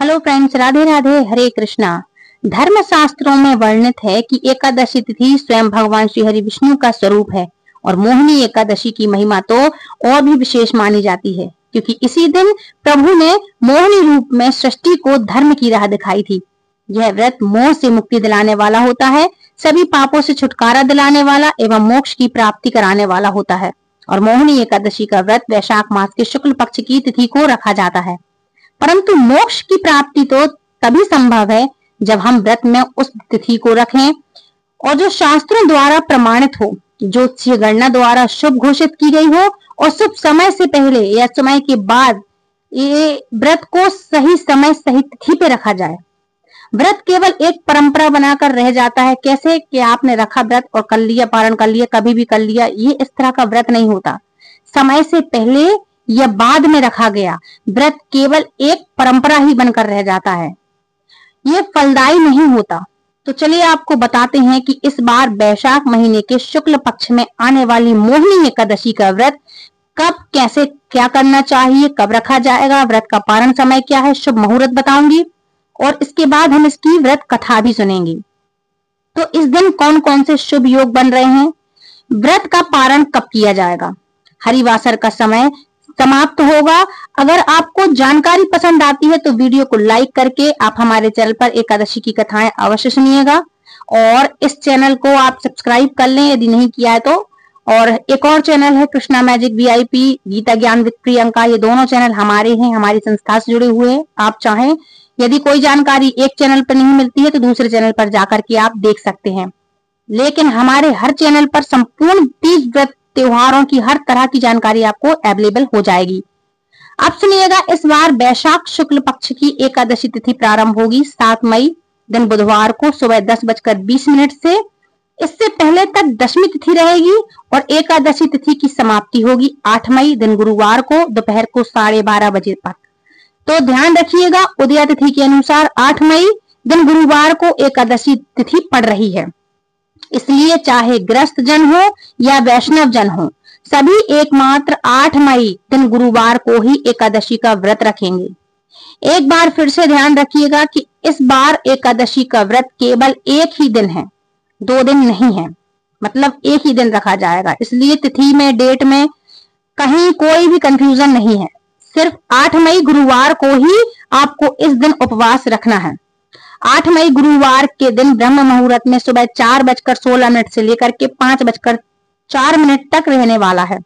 Hello friends, Radhe Radhe, हरे कृष्णा। धर्म शास्त्रों में वर्णित है कि एकादशी तिथि स्वयं भगवान श्री हरि विष्णु का स्वरूप है और मोहिनी एकादशी की महिमा तो और भी विशेष मानी जाती है, क्योंकि इसी दिन प्रभु ने मोहिनी रूप में सृष्टि को धर्म की राह दिखाई थी। यह व्रत मोह से मुक्ति दिलाने वाला होता है, सभी पापों से छुटकारा दिलाने वाला एवं मोक्ष की प्राप्ति कराने वाला होता है। और मोहिनी एकादशी का व्रत वैशाख मास के शुक्ल पक्ष की तिथि को रखा जाता है। परंतु मोक्ष की प्राप्ति तो तभी संभव है जब हम व्रत में उस तिथि को रखें और जो शास्त्रों द्वारा प्रमाणित हो, जो गणना द्वारा शुभ घोषित की गई हो और शुभ समय से पहले या समय के बाद ये व्रत को सही समय सही तिथि पे रखा जाए। व्रत केवल एक परंपरा बनाकर रह जाता है, कैसे कि आपने रखा व्रत और कर लिया, पारण कर लिया, कभी भी कर लिया। ये इस तरह का व्रत नहीं होता। समय से पहले या बाद में रखा गया व्रत केवल एक परंपरा ही बनकर रह जाता है, ये फलदायी नहीं होता। तो चलिए आपको बताते हैं कि इस बार वैशाख महीने के शुक्ल पक्ष में आने वाली मोहिनी एकादशी का व्रत कब, कैसे, क्या करना चाहिए, कब रखा जाएगा, व्रत का पारण समय क्या है, शुभ मुहूर्त बताऊंगी और इसके बाद हम इसकी व्रत कथा भी सुनेंगे। तो इस दिन कौन कौन से शुभ योग बन रहे हैं, व्रत का पारण कब किया जाएगा, हरिवासर का समय समाप्त होगा। अगर आपको जानकारी पसंद आती है तो वीडियो को लाइक करके आप हमारे चैनल पर एकादशी की कथाएं अवश्य सुनिएगा और इस चैनल को आप सब्सक्राइब कर लें यदि नहीं किया है तो। और एक और चैनल है कृष्णा मैजिक VIP, गीता ज्ञान विद प्रियंका, ये दोनों चैनल हमारे हैं, हमारी संस्था से जुड़े हुए हैं। आप चाहें यदि कोई जानकारी एक चैनल पर नहीं मिलती है तो दूसरे चैनल पर जाकर के आप देख सकते हैं, लेकिन हमारे हर चैनल पर संपूर्ण तीज व्रत त्योहारों की हर तरह की जानकारी आपको अवेलेबल हो जाएगी। अब सुनिएगा, इस बार वैशाख शुक्ल पक्ष की एकादशी तिथि प्रारंभ होगी 7 मई दिन बुधवार को सुबह 10:20 से। इससे पहले तक दशमी तिथि रहेगी और एकादशी तिथि की समाप्ति होगी 8 मई दिन गुरुवार को दोपहर को 12:30 बजे तक। तो ध्यान रखिएगा, उदया तिथि के अनुसार 8 मई दिन गुरुवार को एकादशी तिथि पड़ रही है, इसलिए चाहे गृहस्थ जन हो या वैष्णव जन हो, सभी एकमात्र 8 मई दिन गुरुवार को ही एकादशी का व्रत रखेंगे। एक बार फिर से ध्यान रखिएगा कि इस बार एकादशी का व्रत केवल एक ही दिन है, 2 दिन नहीं है, मतलब एक ही दिन रखा जाएगा। इसलिए तिथि में, डेट में कहीं कोई भी कंफ्यूजन नहीं है। सिर्फ 8 मई गुरुवार को ही आपको इस दिन उपवास रखना है। 8 मई गुरुवार के दिन ब्रह्म मुहूर्त में सुबह 4:16 से लेकर के 5:04 तक रहने वाला है।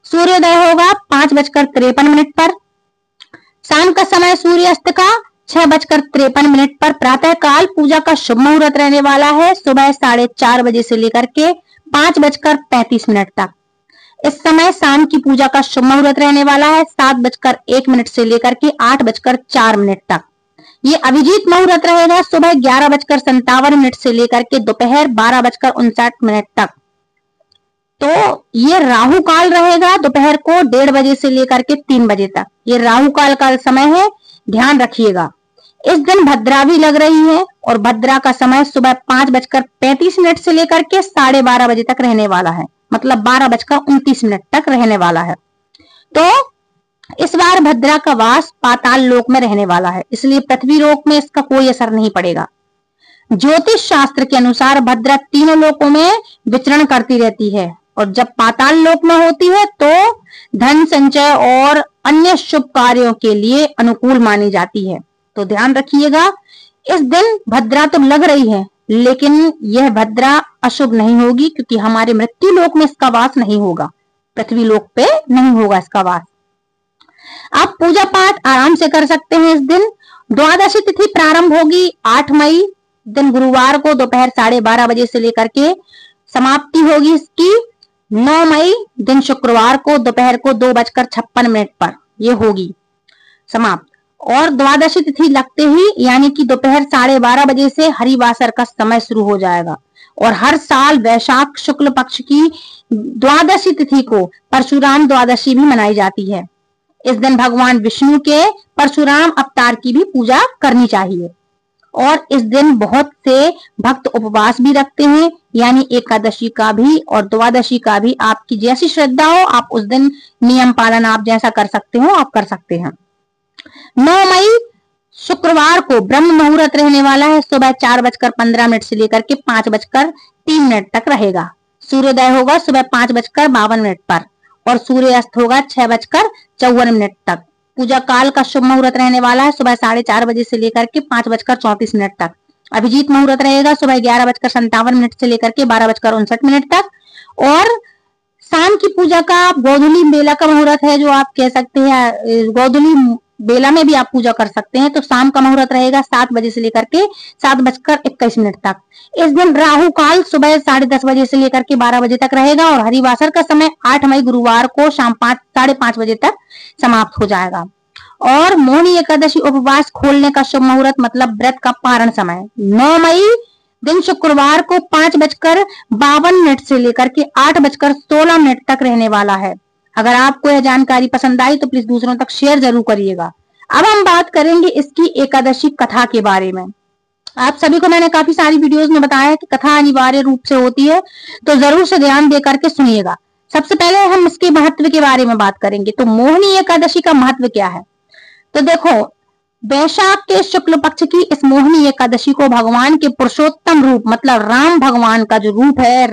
सूर्योदय होगा 5:53 पर। शाम का समय सूर्यास्त का 6:53 पर। प्रातः काल पूजा का शुभ मुहूर्त रहने वाला है सुबह 4:30 बजे से लेकर के 5:35 तक। इस समय शाम की पूजा का शुभ मुहूर्त रहने वाला है 7:01 से लेकर के 8:04 तक। ये अभिजीत मुहूर्त रहेगा सुबह 11:57 से लेकर के दोपहर 12:59 तक। तो ये राहु काल रहेगा दोपहर को 1:30 बजे से लेकर के 3 बजे तक। ये राहु काल का समय है, ध्यान रखिएगा। इस दिन भद्रा भी लग रही है और भद्रा का समय सुबह 5:35 से लेकर के 12:30 बजे तक रहने वाला है, मतलब 12:29 तक रहने वाला है। तो इस बार भद्रा का वास पाताल लोक में रहने वाला है, इसलिए पृथ्वी लोक में इसका कोई असर नहीं पड़ेगा। ज्योतिष शास्त्र के अनुसार भद्रा तीनों लोकों में विचरण करती रहती है और जब पाताल लोक में होती है तो धन संचय और अन्य शुभ कार्यों के लिए अनुकूल मानी जाती है। तो ध्यान रखिएगा, इस दिन भद्रा तो लग रही है लेकिन यह भद्रा अशुभ नहीं होगी, क्योंकि हमारे मृत्यु लोक में इसका वास नहीं होगा, पृथ्वी लोक पे नहीं होगा इसका वास। आप पूजा पाठ आराम से कर सकते हैं इस दिन। द्वादशी तिथि प्रारंभ होगी 8 मई दिन गुरुवार को दोपहर 12:30 बजे से लेकर के समाप्ति होगी इसकी 9 मई दिन शुक्रवार को दोपहर को 2:56 पर ये होगी समाप्त। और द्वादशी तिथि लगते ही यानी कि दोपहर 12:30 बजे से हरिवासर का समय शुरू हो जाएगा। और हर साल वैशाख शुक्ल पक्ष की द्वादशी तिथि को परशुराम द्वादशी भी मनाई जाती है। इस दिन भगवान विष्णु के परशुराम अवतार की भी पूजा करनी चाहिए। और इस दिन बहुत से भक्त उपवास भी रखते हैं, यानी एकादशी का भी और द्वादशी का भी। आपकी जैसी श्रद्धा हो आप उस दिन नियम पालन आप जैसा कर सकते हो आप कर सकते हैं। 9 मई शुक्रवार को ब्रह्म मुहूर्त रहने वाला है, सुबह 4:15 से लेकर के 5:03 तक रहेगा। सूर्योदय होगा सुबह 5:52 पर और सूर्यास्त होगा 6:54 तक। पूजा काल का शुभ मुहूर्त रहने वाला है सुबह 4:30 बजे से लेकर के 5:34 तक। अभिजीत मुहूर्त रहेगा सुबह 11:57 से लेकर के 12:59 तक। और शाम की पूजा का गोधूली बेला का मुहूर्त है, जो आप कह सकते हैं गोधूली बेला में भी आप पूजा कर सकते हैं। तो शाम का मुहूर्त रहेगा 7 बजे से लेकर के 7:21 तक। इस दिन राहु काल सुबह 10:30 बजे से लेकर के 12 बजे तक रहेगा और हरिवासर का समय 8 मई गुरुवार को शाम 5:30 बजे तक समाप्त हो जाएगा। और मोहिनी एकादशी उपवास खोलने का शुभ मुहूर्त मतलब व्रत का पारण समय 9 मई दिन शुक्रवार को 5:52 से लेकर के 8:16 तक रहने वाला है। अगर आपको यह जानकारी पसंद आई तो प्लीज दूसरों तक शेयर जरूर करिएगा। अब हम बात करेंगे इसकी एकादशी कथा के बारे में। आप सभी को मैंने काफी सारी वीडियोस में बताया है कि कथा अनिवार्य रूप से होती है, तो जरूर से ध्यान दे करके सुनिएगा। सबसे पहले हम इसके महत्व के बारे में बात करेंगे। तो मोहिनी एकादशी का महत्व क्या है? तो देखो, वैशाख के शुक्ल पक्ष की इस मोहिनी एकादशी को भगवान के पुरुषोत्तम रूप मतलब राम भगवान का जो रूप है,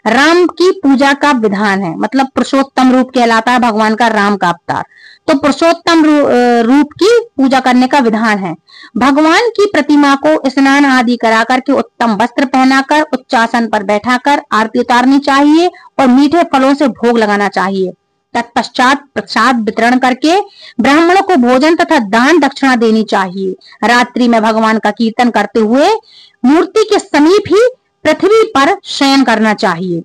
राम की पूजा का विधान है। मतलब पुरुषोत्तम रूप कहलाता है भगवान का, राम का अवतार। तो पुरुषोत्तम रूप की पूजा करने का विधान है। भगवान की प्रतिमा को स्नान आदि करा करके उत्तम वस्त्र पहनाकर उच्चासन पर बैठाकर आरती उतारनी चाहिए और मीठे फलों से भोग लगाना चाहिए। तत्पश्चात प्रसाद वितरण करके ब्राह्मणों को भोजन तथा दान दक्षिणा देनी चाहिए। रात्रि में भगवान का कीर्तन करते हुए मूर्ति के समीप ही पृथ्वी पर शयन करना चाहिए।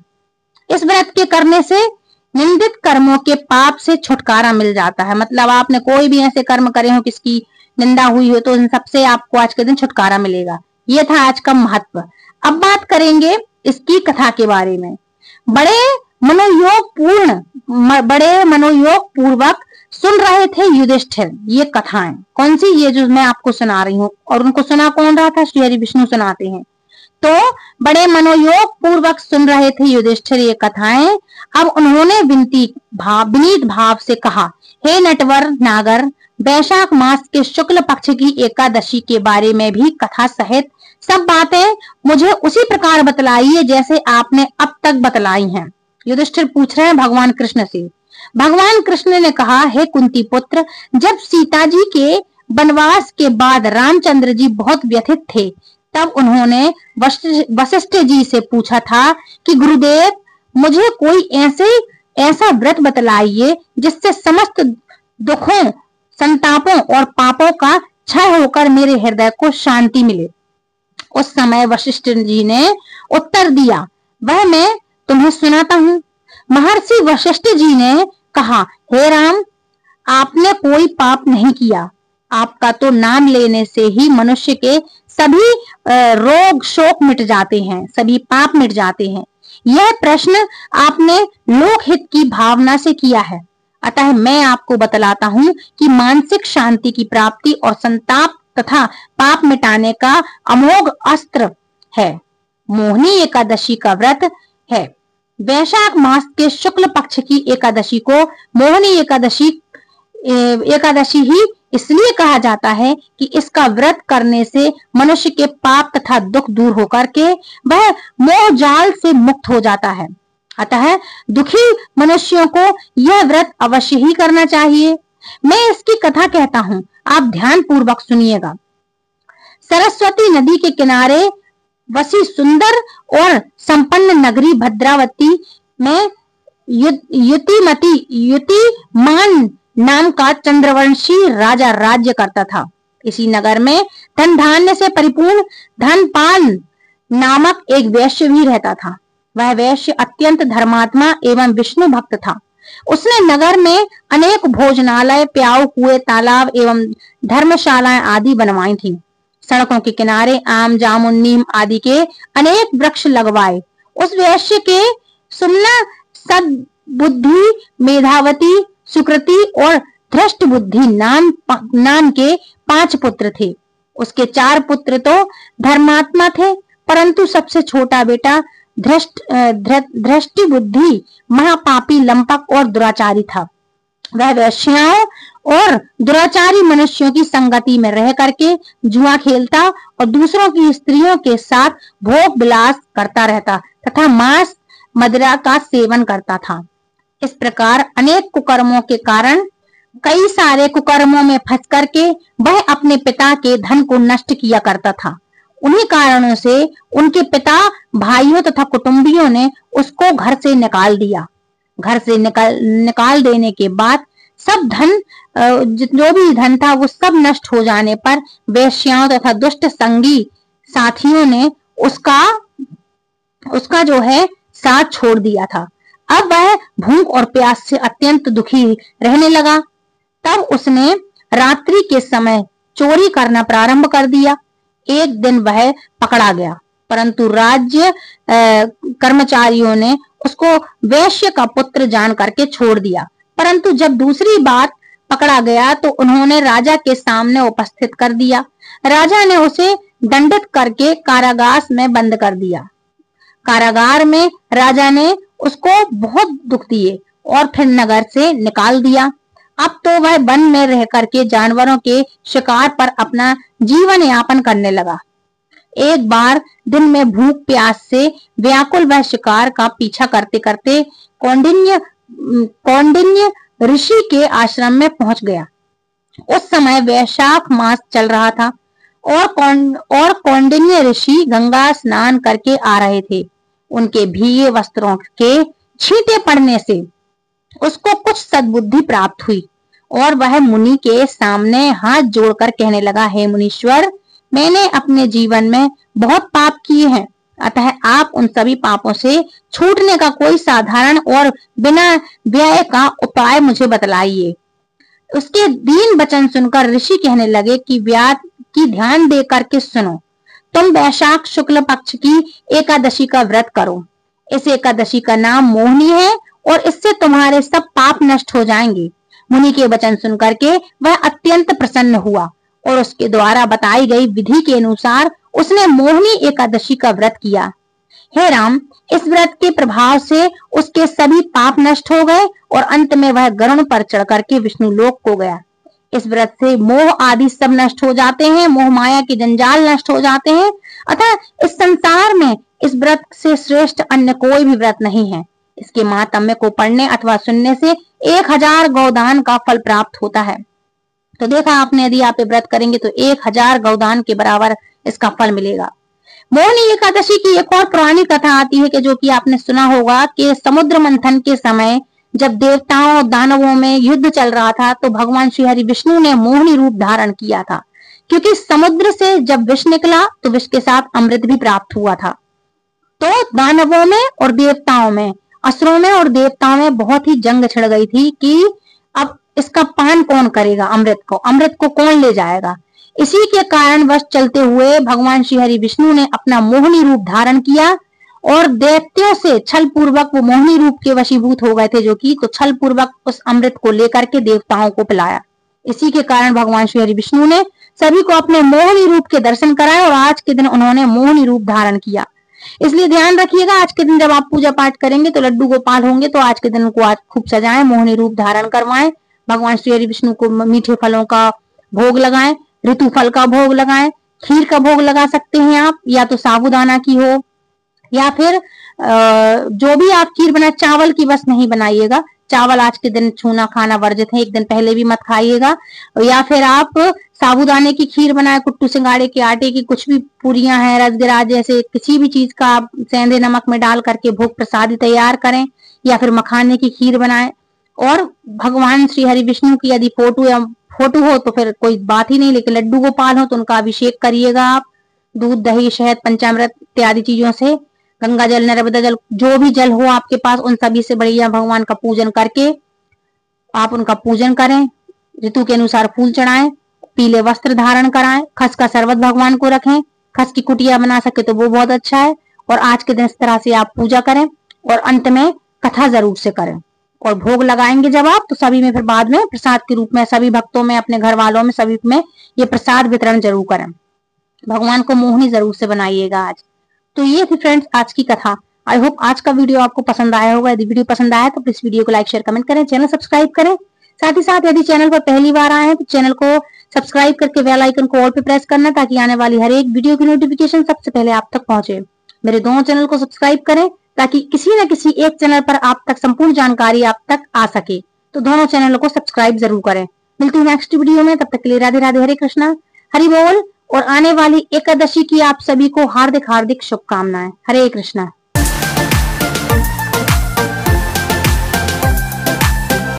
इस व्रत के करने से निंदित कर्मों के पाप से छुटकारा मिल जाता है। मतलब आपने कोई भी ऐसे कर्म करे हो, किसकी निंदा हुई हो, तो इन सबसे आपको आज के दिन छुटकारा मिलेगा। ये था आज का महत्व। अब बात करेंगे इसकी कथा के बारे में। बड़े मनोयोग पूर्वक सुन रहे थे युधिष्ठिर ये कथाएं। कौन सी? ये जो मैं आपको सुना रही हूँ। और उनको सुना कौन रहा था? श्री हरि विष्णु सुनाते हैं। तो बड़े मनोयोग पूर्वक सुन रहे थे युधिष्ठिर ये कथाएं। अब उन्होंने विनीत भाव से कहा, हे नटवर नागर, वैशाख मास के शुक्ल पक्ष की एकादशी के बारे में भी कथा सहित सब बातें मुझे उसी प्रकार बतलाइए जैसे आपने अब तक बतलाई हैं। युधिष्ठिर पूछ रहे हैं भगवान कृष्ण से। भगवान कृष्ण ने कहा, हे कुंती पुत्र, जब सीता जी के वनवास के बाद रामचंद्र जी बहुत व्यथित थे, तब उन्होंने वशिष्ठ जी से पूछा था कि गुरुदेव, मुझे कोई ऐसा व्रत बतलाइए जिससे समस्त दुखों, संतापों और पापों का क्षय होकर मेरे हृदय को शांति मिले। उस समय वशिष्ठ जी ने उत्तर दिया, वह मैं तुम्हें सुनाता हूँ। महर्षि वशिष्ठ जी ने कहा, हे राम, आपने कोई पाप नहीं किया। आपका तो नाम लेने से ही मनुष्य के सभी रोग शोक मिट जाते हैं, सभी पाप मिट जाते हैं। यह प्रश्न आपने लोकहित की भावना से किया है। अतः मैं आपको बतलाता हूँ कि मानसिक शांति की प्राप्ति और संताप तथा पाप मिटाने का अमोघ अस्त्र है। मोहिनी एकादशी का व्रत है। वैशाख मास के शुक्ल पक्ष की एकादशी को मोहिनी एकादशी ही इसलिए कहा जाता है कि इसका व्रत करने से मनुष्य के पाप तथा दुख दूर होकर के वह मोह जाल से मुक्त हो जाता है। अतः दुखी मनुष्यों को यह व्रत अवश्य ही करना चाहिए। मैं इसकी कथा कहता हूँ, आप ध्यान पूर्वक सुनिएगा। सरस्वती नदी के किनारे बसी सुंदर और संपन्न नगरी भद्रावती में युतिमान नाम का चंद्रवंशी राजा राज्य करता था। इसी नगर में धन धान्य से परिपूर्ण धनपाल नामक एक वैश्य भी रहता था। वह वैश्य अत्यंत धर्मात्मा एवं विष्णु भक्त था। उसने नगर में अनेक भोजनालय, प्याऊ, कुएं, तालाब एवं धर्मशालाएं आदि बनवाई थी। सड़कों के किनारे आम, जामुन, नीम आदि के अनेक वृक्ष लगवाए। उस वैश्य के सुमना, सद्बुद्धि, मेधावती, सुकृति और धृष्ट बुद्धि नाम के 5 पुत्र थे। उसके 4 पुत्र तो धर्मात्मा थे, परंतु सबसे छोटा बेटा धृष्टि बुद्धि महापापी, लंपक और दुराचारी था। वह वेश्याओं और दुराचारी मनुष्यों की संगति में रह करके जुआ खेलता और दूसरों की स्त्रियों के साथ भोग विलास करता रहता तथा मांस मदिरा का सेवन करता था। इस प्रकार अनेक कुकर्मों के कारण कई सारे कुकर्मों में फंस करके वह अपने पिता के धन को नष्ट किया करता था। उन्हीं कारणों से उनके पिता, भाइयों तथा कुटुंबियों ने उसको घर से निकाल दिया। घर से निकाल देने के बाद सब धन, जो भी धन था वो सब नष्ट हो जाने पर वेश्याओं तथा दुष्ट संगी साथियों ने उसका जो है साथ छोड़ दिया था। अब वह भूख और प्यास से अत्यंत दुखी रहने लगा। तब उसने रात्रि के समय चोरी करना प्रारंभ कर दिया। एक दिन वह पकड़ा गया, परंतु राज्य कर्मचारियों ने उसको वैश्य का पुत्र जान करके छोड़ दिया। परंतु जब दूसरी बार पकड़ा गया तो उन्होंने राजा के सामने उपस्थित कर दिया। राजा ने उसे दंडित करके कारागार में बंद कर दिया। कारागार में राजा ने उसको बहुत दुख दिए और फिर नगर से निकाल दिया। अब तो वह वन में रह करके जानवरों के शिकार पर अपना जीवन यापन करने लगा। एक बार दिन में भूख प्यास से व्याकुल वह शिकार का पीछा करते करते कौंडिन्य ऋषि के आश्रम में पहुंच गया। उस समय वैशाख मास चल रहा था और कौंडिन्य ऋषि गंगा स्नान करके आ रहे थे। उनके भीगे वस्त्रों के छींटे पड़ने से उसको कुछ सद्बुद्धि प्राप्त हुई और वह मुनि के सामने हाथ जोड़कर कहने लगा, हे मुनीश्वर, मैंने अपने जीवन में बहुत पाप किए हैं, अतः आप उन सभी पापों से छूटने का कोई साधारण और बिना व्यय का उपाय मुझे बतलाइए। उसके दीन वचन सुनकर ऋषि कहने लगे कि ध्यान दे करके सुनो। तुम वैशाख शुक्ल पक्ष की एकादशी का व्रत करो। इस एकादशी का नाम मोहिनी है और इससे तुम्हारे सब पाप नष्ट हो जाएंगे। मुनि के वचन सुनकर के वह अत्यंत प्रसन्न हुआ और उसके द्वारा बताई गई विधि के अनुसार उसने मोहिनी एकादशी का व्रत किया। हे राम, इस व्रत के प्रभाव से उसके सभी पाप नष्ट हो गए और अंत में वह गरुड़ पर चढ़ करके विष्णु लोक को गया। इस व्रत से मोह आदि सब नष्ट हो जाते हैं, मोह माया के जंजाल नष्ट हो जाते हैं। अतः इस संसार में इस व्रत से श्रेष्ठ अन्य कोई भी व्रत नहीं है। इसके महात्म्य को पढ़ने अथवा सुनने से 1000 गौदान का फल प्राप्त होता है। तो देखा आपने, यदि आप व्रत करेंगे तो 1000 गौदान के बराबर इसका फल मिलेगा। मोहिनी एकादशी की एक और पुरानी कथा आती है कि जो कि आपने सुना होगा कि समुद्र मंथन के समय जब देवताओं और दानवों में युद्ध चल रहा था तो भगवान श्री हरि विष्णु ने मोहिनी रूप धारण किया था, क्योंकि समुद्र से जब विष निकला तो विष के साथ अमृत भी प्राप्त हुआ था। तो दानवों में और देवताओं में, असुरों में और देवताओं में बहुत ही जंग छिड़ गई थी कि अब इसका पान कौन करेगा, अमृत को कौन ले जाएगा। इसी के कारण वश चलते हुए भगवान श्री हरि विष्णु ने अपना मोहिनी रूप धारण किया और दैत्यों से छल पूर्वक वो मोहिनी रूप के वशीभूत हो गए थे, जो कि तो छल पूर्वक उस अमृत को लेकर के देवताओं को पिलाया। इसी के कारण भगवान श्री हरि विष्णु ने सभी को अपने मोहिनी रूप के दर्शन कराए और आज के दिन उन्होंने मोहिनी रूप धारण किया। इसलिए ध्यान रखिएगा, आज के दिन जब आप पूजा पाठ करेंगे तो लड्डू गोपाल होंगे तो आज के दिन को आज खूब सजाएं, मोहिनी रूप धारण करवाएं, भगवान श्री हरि विष्णु को मीठे फलों का भोग लगाएं, ऋतु फल का भोग लगाएं, खीर का भोग लगा सकते हैं आप, या तो साबूदाना की हो या फिर जो भी आप खीर बनाए, चावल की बस नहीं बनाइएगा। चावल आज के दिन छूना खाना वर्जित है, एक दिन पहले भी मत खाइएगा। या फिर आप साबूदाने की खीर बनाए, कुट्टू सिंगाड़े के आटे की कुछ भी पूरियां हैं, रसगिरा जैसे किसी भी चीज का आप सेंधे नमक में डाल करके भोग प्रसादी तैयार करें, या फिर मखाने की खीर बनाएं। और भगवान श्री हरि विष्णु की यदि फोटो हो तो फिर कोई बात ही नहीं, लेकिन लड्डू गोपाल हो तो उनका अभिषेक करिएगा आप दूध, दही, शहद, पंचामृत इत्यादि चीजों से, गंगा जल, नर्मदा जल, जो भी जल हो आपके पास उन सभी से बढ़िया भगवान का पूजन करके आप उनका पूजन करें। ऋतु के अनुसार फूल चढ़ाएं, पीले वस्त्र धारण कराएं, खस का शरबत भगवान को रखें, खस की कुटिया बना सके तो वो बहुत अच्छा है। और आज के दिन इस तरह से आप पूजा करें और अंत में कथा जरूर से करें। और भोग लगाएंगे जब आप तो सभी में फिर बाद में प्रसाद के रूप में सभी भक्तों में, अपने घर वालों में, सभी में ये प्रसाद वितरण जरूर करें। भगवान को मोहिनी जरूर से बनाइएगा आज। तो ये थी फ्रेंड्स आज की कथा। आई होप आज का वीडियो आपको पसंद आया होगा। यदि वीडियो पसंद आया तो प्लीज वीडियो को लाइक, शेयर, कमेंट करें, चैनल सब्सक्राइब करें, साथ ही साथ यदि चैनल पर पहली बार आए हैं तो चैनल को सब्सक्राइब करके बेल आइकन को ऑल पे प्रेस करना, ताकि आने वाली हर एक वीडियो की नोटिफिकेशन सबसे पहले आप तक पहुंचे। मेरे दोनों चैनल को सब्सक्राइब करें ताकि किसी न किसी एक चैनल पर आप तक संपूर्ण जानकारी आप तक आ सके। तो दोनों चैनलों को सब्सक्राइब जरूर करें। मिलती हूँ नेक्स्ट वीडियो में, तब तक के लिए राधे राधे, हरे कृष्णा, हरि बोल। और आने वाली एकादशी की आप सभी को हार्दिक हार्दिक शुभकामनाएं। हरे कृष्णा।